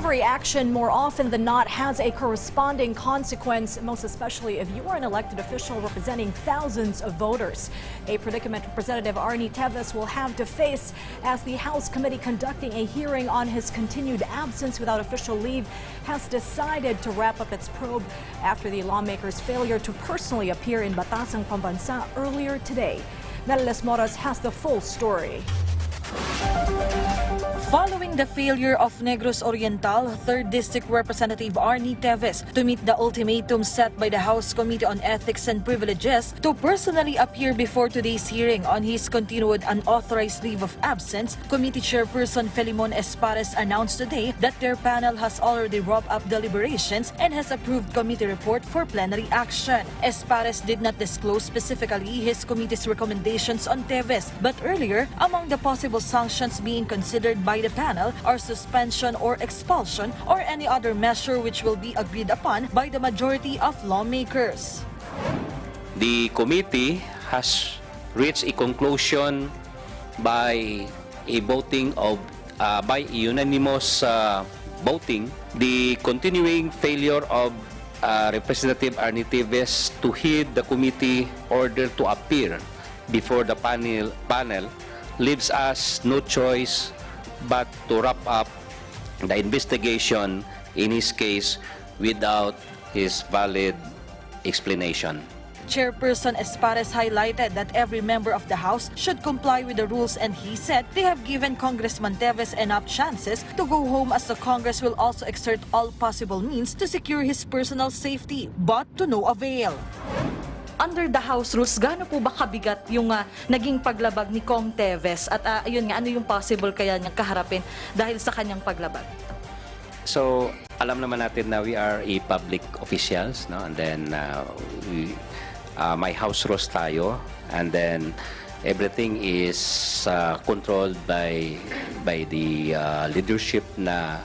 Every action, more often than not, has a corresponding consequence, most especially if you are an elected official representing thousands of voters. A predicament Representative Arnie Teves will have to face as the House committee conducting a hearing on his continued absence without official leave has decided to wrap up its probe after the lawmaker's failure to personally appear in Batasang Pambansa earlier today. Meliles Moras has the full story. Following the failure of Negros Oriental, 3rd District Representative Arnie Teves to meet the ultimatum set by the House Committee on Ethics and Privileges to personally appear before today's hearing on his continued unauthorized leave of absence, Committee Chairperson Felimon Espares announced today that their panel has already wrapped up deliberations and has approved committee report for plenary action. Espares did not disclose specifically his committee's recommendations on Teves, but earlier, among the possible sanctions being considered by the panel are suspension or expulsion or any other measure which will be agreed upon by the majority of lawmakers. The committee has reached a conclusion by a voting of by unanimous voting. The continuing failure of Representative Arnie Teves to heed the committee order to appear before the panel leaves us no choice but to wrap up the investigation in his case without his valid explanation. Chairperson Espares highlighted that every member of the House should comply with the rules, and he said they have given Congressman Teves enough chances to go home, as the Congress will also exert all possible means to secure his personal safety, but to no avail. Under the House rules, gaano po ba kabigat yung naging paglabag ni Kong Teves at ayun nga, ano yung possible kaya niyang kaharapin dahil sa kanyang paglabag? So, alam naman natin na we are a public officials, no? And then may House rules tayo, and then everything is controlled by the leadership na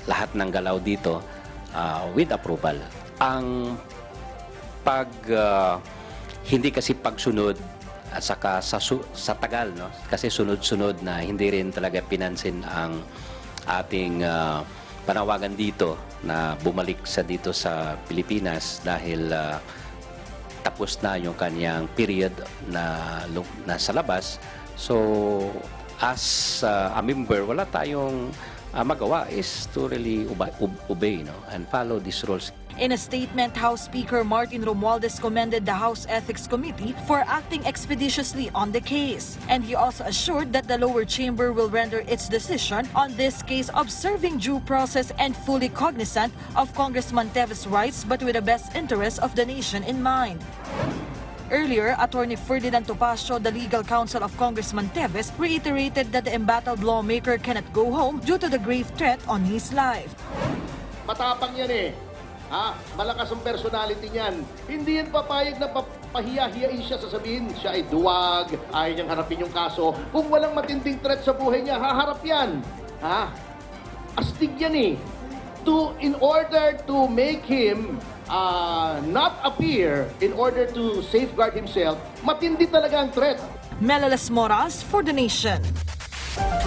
lahat ng galaw dito with approval. Ang hindi kasi pagsunod at saka sa tagal, no? Kasi sunod-sunod na hindi rin talaga pinansin ang ating panawagan dito na bumalik dito sa Pilipinas dahil tapos na yung kanyang period na sa labas. So as a member, wala tayong magawa is to really obey, no? And follow these rules. In a statement, House Speaker Martin Romualdez commended the House Ethics Committee for acting expeditiously on the case. And he also assured that the lower chamber will render its decision on this case observing due process and fully cognizant of Congressman Teves' rights, but with the best interest of the nation in mind. Earlier, Attorney Ferdinand Topacio, the legal counsel of Congressman Teves, reiterated that the embattled lawmaker cannot go home due to the grave threat on his life. Matapang yan eh. Malakas ang personality niyan. Hindi yan papayag na pahiya-hiyain siya, sasabihin siya ay duwag, ayaw niyang harapin yung kaso. Kung walang matinding threat sa buhay niya, haharap yan. Astig yan eh. In order to make him not appear, in order to safeguard himself, matindi talaga ang threat. Meliles Moras for the Nation.